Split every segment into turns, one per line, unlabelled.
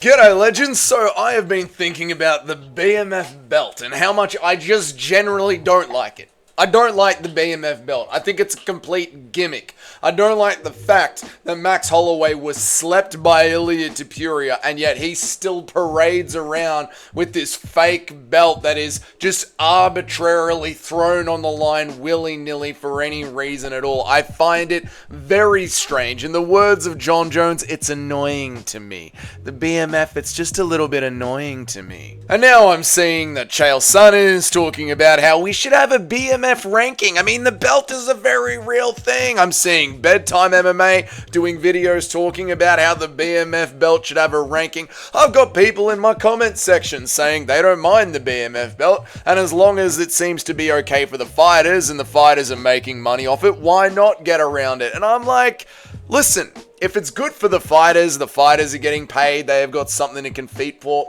G'day legends, so I have been thinking about the BMF belt and how much I just generally don't like it. I don't like the BMF belt. I think it's a complete gimmick. I don't like the fact that Max Holloway was slept by Ilya Topuria and yet he still parades around with this fake belt that is just arbitrarily thrown on the line willy-nilly for any reason at all. I find it very strange. In the words of John Jones, it's annoying to me. The BMF, it's just a little bit annoying to me. And now I'm seeing that Chael Sonnen is talking about how we should have a BMF ranking. I mean, the belt is a very real thing. I'm seeing Bedtime MMA doing videos talking about how the BMF belt should have a ranking. I've got people in my comment section saying they don't mind the BMF belt, and as long as it seems to be okay for the fighters and the fighters are making money off it, why not get around it? And I'm like, listen, if it's good for the fighters are getting paid, they have got something to compete for.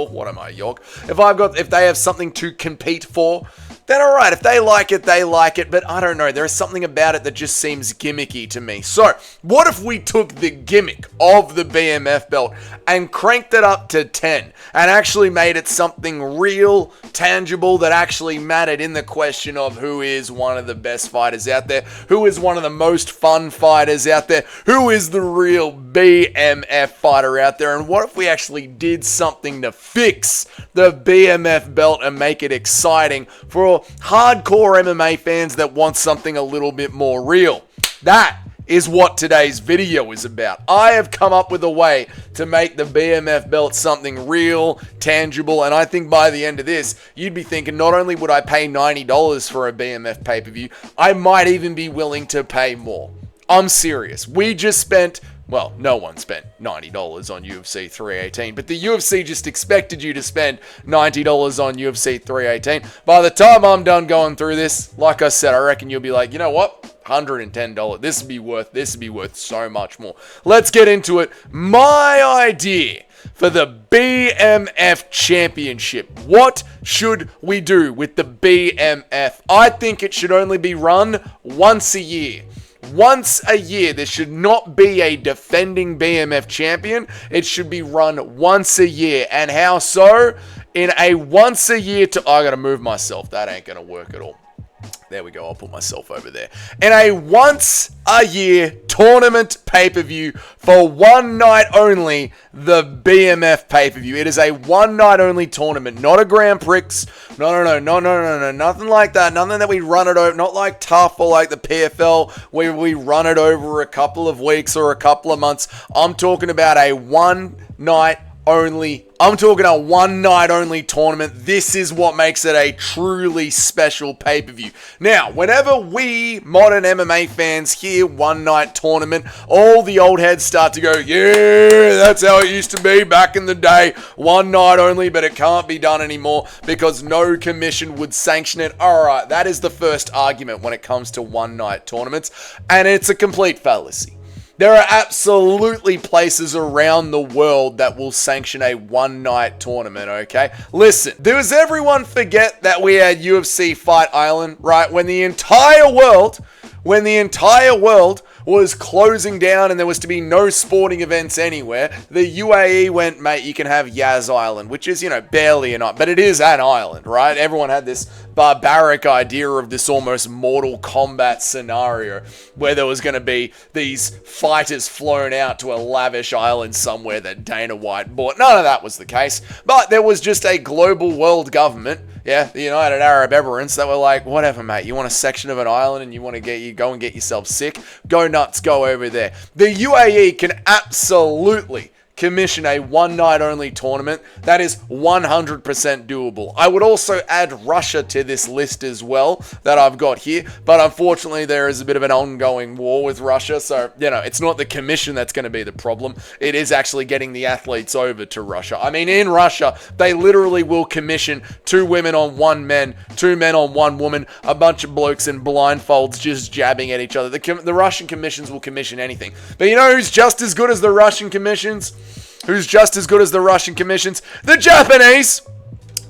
What am I, York? If they have something to compete for, then alright, if they like it, but I don't know, there's something about it that just seems gimmicky to me. So, what if we took the gimmick of the BMF belt and cranked it up to 10 and actually made it something real, tangible, that actually mattered in the question of who is one of the best fighters out there, who is one of the most fun fighters out there, who is the real BMF fighter out there, and what if we actually did something to fix the BMF belt and make it exciting for hardcore MMA fans that want something a little bit more real? That is what today's video is about. I have come up with a way to make the BMF belt something real, tangible, and I think by the end of this, you'd be thinking not only would I pay $90 for a BMF pay-per-view, I might even be willing to pay more. I'm serious. We just spent, well, no one spent $90 on UFC 318, but the UFC just expected you to spend $90 on UFC 318. By the time I'm done going through this, like I said, I reckon you'll be like, you know what? $110. This would be worth so much more. Let's get into it. My idea for the BMF Championship. What should we do with the BMF? I think it should only be run once a year. Once a year. There should not be a defending BMF champion. It should be run once a year. And how so? In a once a year I gotta move myself. That ain't gonna work at all. There we go, I'll put myself over there. In a once a year tournament pay-per-view for one night only, the BMF pay-per-view. It is a one night only tournament, not a Grand Prix. No, nothing like that. Nothing that we run it over, not like Tough or like the PFL where we run it over a couple of weeks or a couple of months. I'm talking about a one night only tournament. This is what makes it a truly special pay-per-view. Now, whenever we modern MMA fans hear one night tournament, all the old heads start to go, yeah, that's how it used to be back in the day. One night only, but it can't be done anymore because no commission would sanction it. Alright, that is the first argument when it comes to one night tournaments, and it's a complete fallacy. There are absolutely places around the world that will sanction a one-night tournament, okay? Listen, does everyone forget that we had UFC Fight Island, right? When the entire world was closing down and there was to be no sporting events anywhere, the UAE went, mate, you can have Yaz Island, which is, barely an island, but it is an island, right? Everyone had this barbaric idea of this almost Mortal Kombat scenario where there was going to be these fighters flown out to a lavish island somewhere that Dana White bought. None of that was the case, but there was just a global world government, the United Arab Emirates, that were like, whatever, mate, you want a section of an island and you want to go and get yourself sick? Go nuts, go over there. The UAE can absolutely commission a one night only tournament. That is 100% doable. I would also add Russia to this list as well that I've got here, but unfortunately there is a bit of an ongoing war with Russia, so it's not the commission that's going to be the problem. It is actually getting the athletes over to Russia. I mean, in Russia they literally will commission 2 women on 1 man, 2 men on 1 woman, a bunch of blokes in blindfolds just jabbing at each other. The Russian commissions will commission anything. But you know who's just as good as the Russian commissions? The Japanese.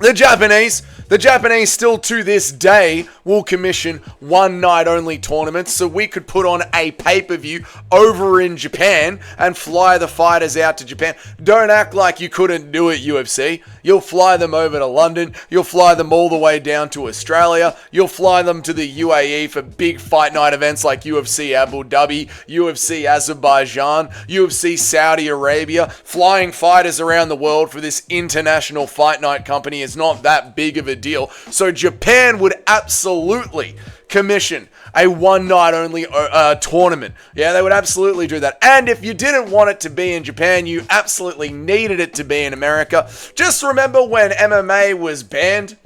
The Japanese still to this day will commission one night only tournaments, so we could put on a pay-per-view over in Japan and fly the fighters out to Japan. Don't act like you couldn't do it, UFC. You'll fly them over to London, you'll fly them all the way down to Australia, you'll fly them to the UAE for big fight night events like UFC Abu Dhabi, UFC Azerbaijan, UFC Saudi Arabia. Flying fighters around the world for this international fight night company is not that big of a deal. So Japan would absolutely commission a one night only tournament. Yeah, they would absolutely do that. And if you didn't want it to be in Japan, you absolutely needed it to be in America. Just remember when MMA was banned?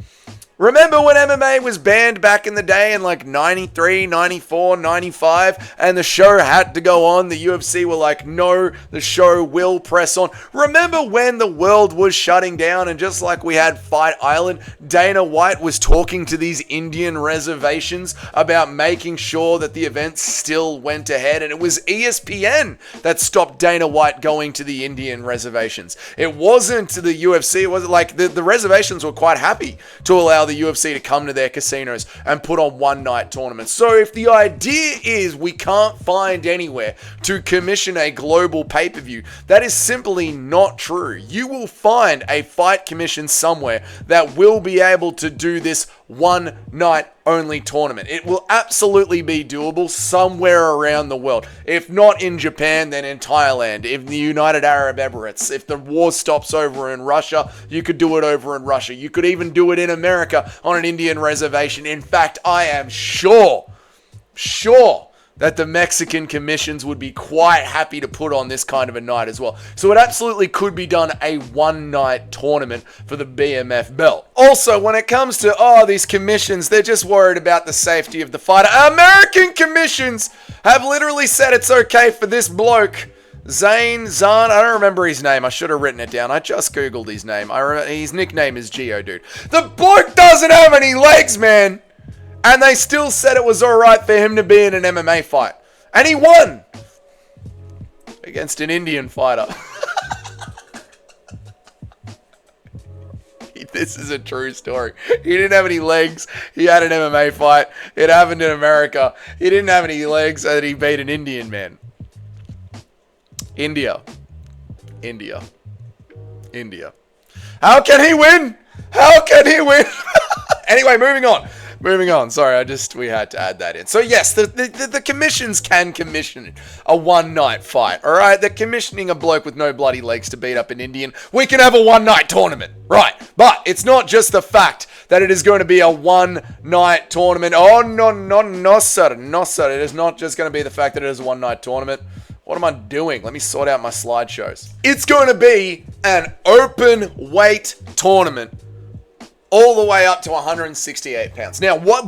Remember when MMA was banned back in the day in like 93, 94, 95, and the show had to go on? The UFC were like, no, the show will press on. Remember when the world was shutting down and just like we had Fight Island, Dana White was talking to these Indian reservations about making sure that the event still went ahead, and it was ESPN that stopped Dana White going to the Indian reservations. It wasn't to the UFC. It wasn't like the reservations were quite happy to allow the UFC to come to their casinos and put on one night tournaments. So if the idea is we can't find anywhere to commission a global pay-per-view, that is simply not true. You will find a fight commission somewhere that will be able to do this one night only tournament. It will absolutely be doable somewhere around the world. If not in Japan, then in Thailand, in the United Arab Emirates. If the war stops over in Russia, you could do it over in Russia. You could even do it in America on an Indian reservation. In fact, I am sure that the Mexican commissions would be quite happy to put on this kind of a night as well. So it absolutely could be done a one-night tournament for the BMF belt. Also, when it comes to, these commissions, they're just worried about the safety of the fighter. American commissions have literally said it's okay for this bloke, Zan, I don't remember his name. I should have written it down. I just Googled his name. His nickname is Geodude. The bloke doesn't have any legs, man. And they still said it was alright for him to be in an MMA fight. And he won! Against an Indian fighter. This is a true story. He didn't have any legs. He had an MMA fight. It happened in America. He didn't have any legs and he beat an Indian man. India. How can he win? Anyway, moving on. Sorry, we had to add that in. So yes, the commissions can commission a one-night fight, alright? They're commissioning a bloke with no bloody legs to beat up an Indian. We can have a one-night tournament, right? But it's not just the fact that it is going to be a one-night tournament. Oh, no, sir. It is not just going to be the fact that it is a one-night tournament. What am I doing? Let me sort out my slideshows. It's going to be an open weight tournament all the way up to 168 pounds. Now, what,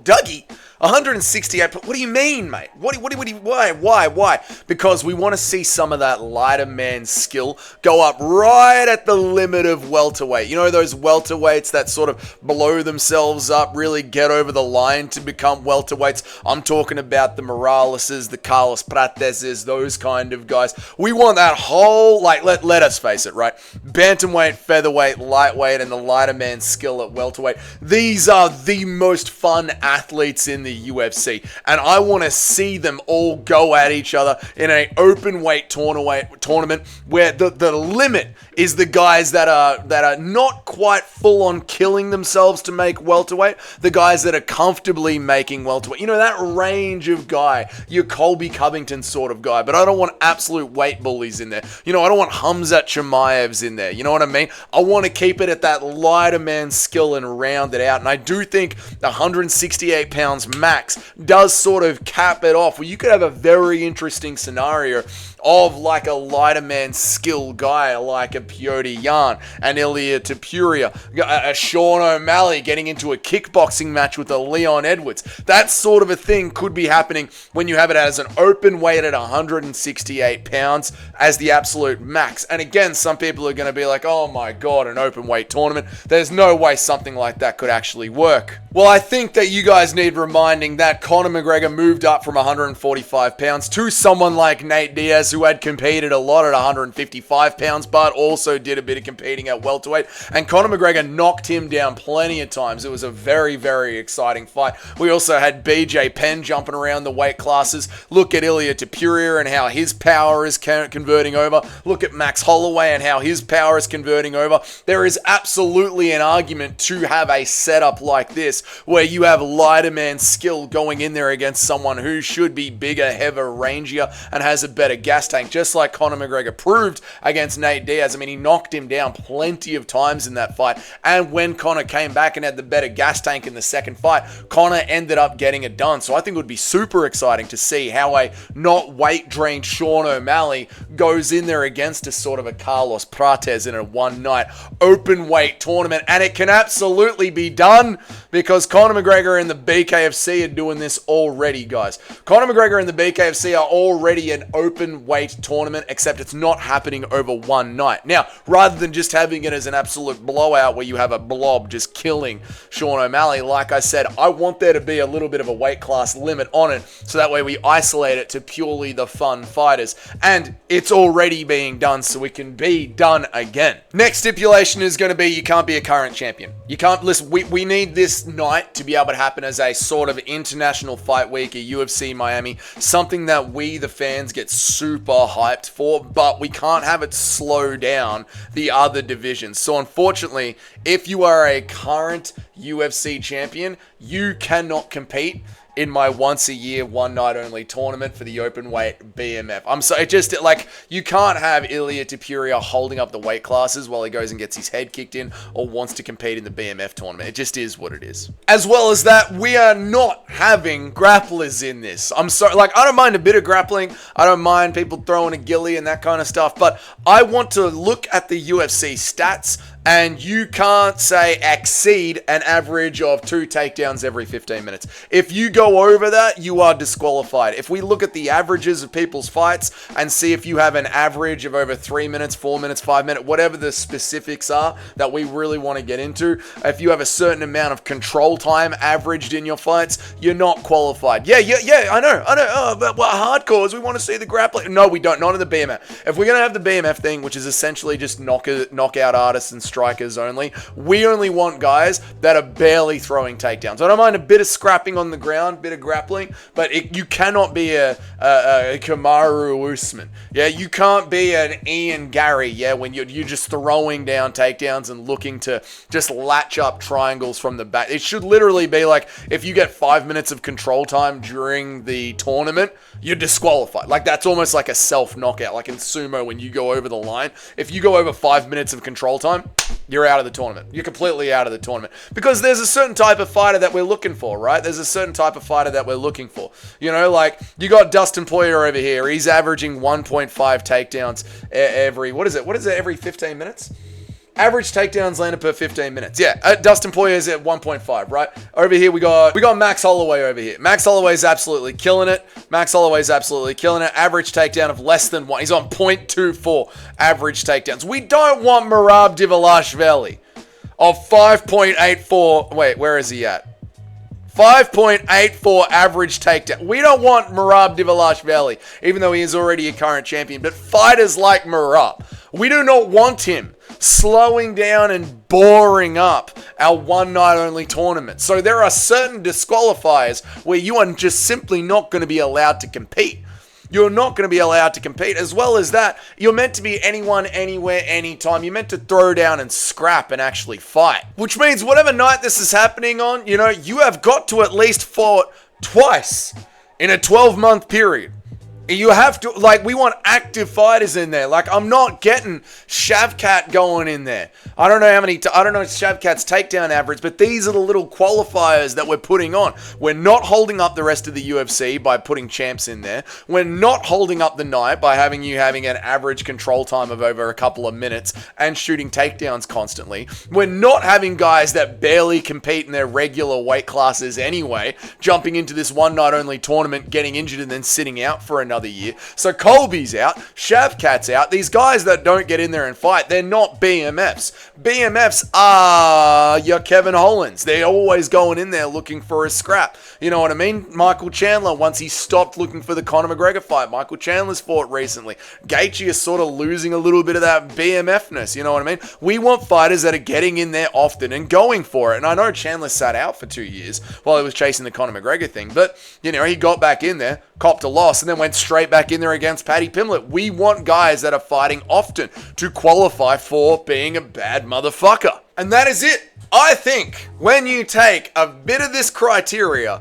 Dougie? 168, what do you mean, mate? Why? Because we want to see some of that lighter man skill go up right at the limit of welterweight. You know those welterweights that sort of blow themselves up, really get over the line to become welterweights? I'm talking about the Moraleses, the Carlos Prateses, those kind of guys. We want that whole, let us face it, right? Bantamweight, featherweight, lightweight, and the lighter man skill at welterweight. These are the most fun athletes in the UFC, and I want to see them all go at each other in an open weight tournament where the limit is the guys that are not quite full on killing themselves to make welterweight, the guys that are comfortably making welterweight. You know, that range of guy, your Colby Covington sort of guy, but I don't want absolute weight bullies in there. You know, I don't want Hamzat Chimaevs in there. You know what I mean? I want to keep it at that lighter man skill and round it out, and I do think the 168 pounds max does sort of cap it off, where you could have a very interesting scenario of like a lighter man skill guy like a Piotr Jan, an Ilya Topuria, a Sean O'Malley getting into a kickboxing match with a Leon Edwards. That sort of a thing could be happening when you have it as an open weight at 168 pounds as the absolute max. And again, some people are going to be like, oh my god, an open weight tournament. There's no way something like that could actually work. Well, I think that you guys need reminding that Conor McGregor moved up from 145 pounds to someone like Nate Diaz, who had competed a lot at 155 pounds, but also did a bit of competing at welterweight. And Conor McGregor knocked him down plenty of times. It was a very, very exciting fight. We also had BJ Penn jumping around the weight classes. Look at Ilia Topuria and how his power is converting over. Look at Max Holloway and how his power is converting over. There is absolutely an argument to have a setup like this where you have lighter man skill going in there against someone who should be bigger, heavier, rangier, and has a better gas tank, just like Conor McGregor proved against Nate Diaz. I mean, he knocked him down plenty of times in that fight, and when Conor came back and had the better gas tank in the second fight, Conor ended up getting it done. So I think it would be super exciting to see how a not weight-drained Sean O'Malley goes in there against a sort of a Carlos Prates in a one-night open weight tournament, and it can absolutely be done because Conor McGregor and the BKFC are doing this already, guys. Conor McGregor and the BKFC are already an open weight tournament, except it's not happening over one night. Now, rather than just having it as an absolute blowout where you have a blob just killing Sean O'Malley, like I said, I want there to be a little bit of a weight class limit on it, so that way we isolate it to purely the fun fighters. And it's already being done, so it can be done again. Next stipulation is going to be you can't be a current champion. You can't, listen, we need this night to be able to happen as a sort of international fight week, a UFC Miami, something that we, the fans, get super hyped for, but we can't have it slow down the other divisions. So unfortunately, if you are a current UFC champion, you cannot compete in my once a year, one night only tournament for the open weight BMF. I'm sorry, just like, you can't have Ilia Topuria holding up the weight classes while he goes and gets his head kicked in or wants to compete in the BMF tournament. It just is what it is. As well as that, we are not having grapplers in this. I'm sorry, like, I don't mind a bit of grappling. I don't mind people throwing a ghillie and that kind of stuff, but I want to look at the UFC stats, and you can't say exceed an average of 2 takedowns every 15 minutes. If you go over that, you are disqualified. If we look at the averages of people's fights and see if you have an average of over 3 minutes, 4 minutes, 5 minutes, whatever the specifics are that we really want to get into, if you have a certain amount of control time averaged in your fights, you're not qualified. Yeah, I know. Oh, but what hardcores, we want to see the grappling. No, we don't. Not in the BMF. If we're going to have the BMF thing, which is essentially just knockout artists and strikers only, we only want guys that are barely throwing takedowns. I don't mind a bit of scrapping on the ground, bit of grappling, but you cannot be a Kamaru Usman. Yeah, you can't be an Ian Gary, yeah, when you're just throwing down takedowns and looking to just latch up triangles from the back. It should literally be like, if you get 5 minutes of control time during the tournament, you're disqualified. Like, that's almost like a self-knockout, like in sumo when you go over the line. If you go over 5 minutes of control time, you're out of the tournament. You're completely out of the tournament. Because there's a certain type of fighter that we're looking for, right? There's a certain type of fighter that we're looking for. You know, like, you got Dustin Poirier over here. He's averaging 1.5 takedowns every, what is it, every 15 minutes? Average takedowns landed per 15 minutes. Yeah, Dustin Poirier's at 1.5, right? Over here, we got Max Holloway over here. Max Holloway's absolutely killing it. Average takedown of less than 1. He's on 0.24 average takedowns. We don't want Merab Dvalishvili of 5.84. Wait, where is he at? 5.84 average takedown. We don't want Merab Dvalishvili, even though he is already a current champion. But fighters like Merab, we do not want him slowing down and boring up our one night only tournament. So there are certain disqualifiers where you are just simply not going to be allowed to compete. You're not going to be allowed to compete. As well as that, you're meant to be anyone, anywhere, anytime. You're meant to throw down and scrap and actually fight. Which means whatever night this is happening on, you know, you have got to at least fought twice in a 12-month period. You have to, like, we want active fighters in there. Like, I'm not getting Shavkat going in there. I don't know Shavkat's takedown average, but these are the little qualifiers that we're putting on. We're not holding up the rest of the UFC by putting champs in there. We're not holding up the night by having an average control time of over a couple of minutes and shooting takedowns constantly. We're not having guys that barely compete in their regular weight classes anyway, jumping into this one night only tournament, getting injured and then sitting out for a another year. So Colby's out, Shavkat's out. These guys that don't get in there and fight, they're not BMFs. BMFs are your Kevin Hollands. They're always going in there looking for a scrap. You know what I mean? Michael Chandler, once he stopped looking for the Conor McGregor fight, Michael Chandler's fought recently. Gaethje is sort of losing a little bit of that BMF-ness, you know what I mean? We want fighters that are getting in there often and going for it. And I know Chandler sat out for 2 years while he was chasing the Conor McGregor thing, but, you know, he got back in there, copped a loss, and then went straight back in there against Paddy Pimblett. We want guys that are fighting often to qualify for being a bad motherfucker. And that is it. I think when you take a bit of this criteria,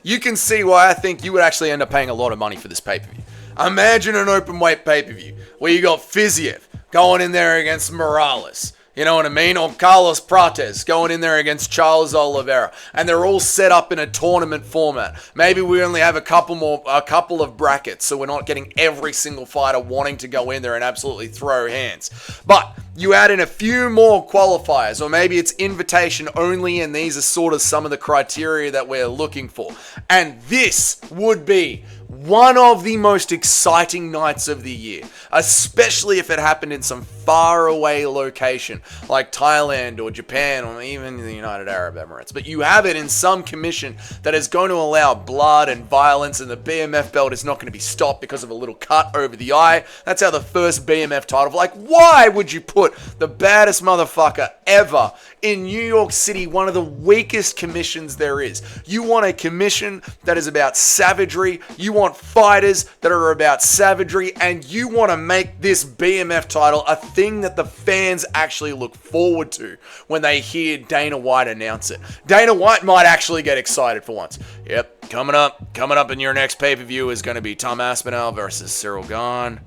you can see why I think you would actually end up paying a lot of money for this pay-per-view. Imagine an open weight pay-per-view where you got Fiziev going in there against Morales. You know what I mean? Or Carlos Prates going in there against Charles Oliveira. And they're all set up in a tournament format. Maybe we only have a couple of brackets, so we're not getting every single fighter wanting to go in there and absolutely throw hands. But you add in a few more qualifiers, or maybe it's invitation only, and these are sort of some of the criteria that we're looking for. And this would be one of the most exciting nights of the year, especially if it happened in some faraway location like Thailand or Japan or even the United Arab Emirates. But you have it in some commission that is going to allow blood and violence, and the BMF belt is not going to be stopped because of a little cut over the eye. That's how the first BMF title, like, why would you put the baddest motherfucker ever in New York City, one of the weakest commissions there is? You want a commission that is about savagery, you want fighters that are about savagery, and you want to make this BMF title a thing that the fans actually look forward to when they hear Dana White announce it. Dana White might actually get excited for once. Yep, coming up in your next pay-per-view is going to be Tom Aspinall versus Cyril Gahn,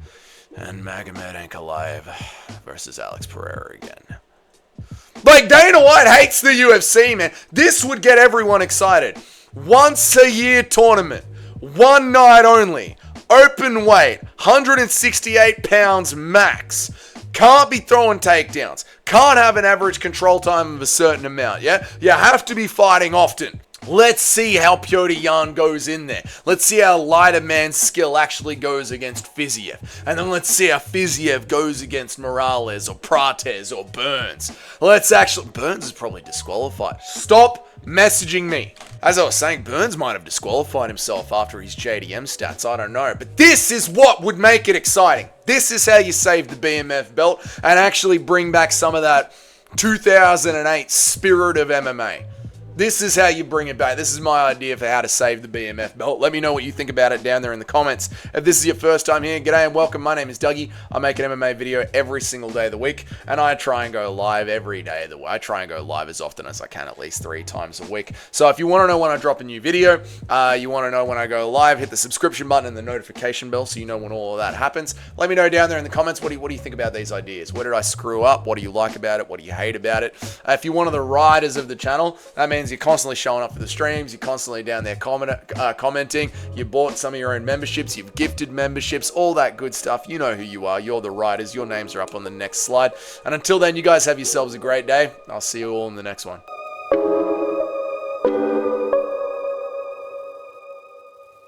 and Magomed Ankalaev versus Alex Pereira again. Like, Dana White hates the UFC, man. This would get everyone excited. Once a year tournament. One night only. Open weight. 168 pounds max. Can't be throwing takedowns. Can't have an average control time of a certain amount, yeah? You have to be fighting often. Let's see how Petr Yan goes in there. Let's see how lighter man's skill actually goes against Fiziev. And then let's see how Fiziev goes against Morales or Prates or Burns. Burns is probably disqualified. Stop messaging me. As I was saying, Burns might have disqualified himself after his JDM stats. I don't know. But this is what would make it exciting. This is how you save the BMF belt and actually bring back some of that 2008 spirit of MMA. This is how you bring it back. This is my idea for how to save the BMF belt. Let me know what you think about it down there in the comments. If this is your first time here, g'day and welcome. My name is Dougie. I make an MMA video every single day of the week, and I try and go live every day of the week. I try and go live as often as I can, at least 3 times a week. So if you want to know when I drop a new video, you want to know when I go live, hit the subscription button and the notification bell so you know when all of that happens. Let me know down there in the comments, what do you think about these ideas? Where did I screw up? What do you like about it? What do you hate about it? If you're one of the riders of the channel, that means you're constantly showing up for the streams, you're constantly down there commenting, you bought some of your own memberships, you've gifted memberships, all that good stuff. You know who you are. You're the riders. Your names are up on the next slide. And until then, you guys have yourselves a great day. I'll see you all in the next one.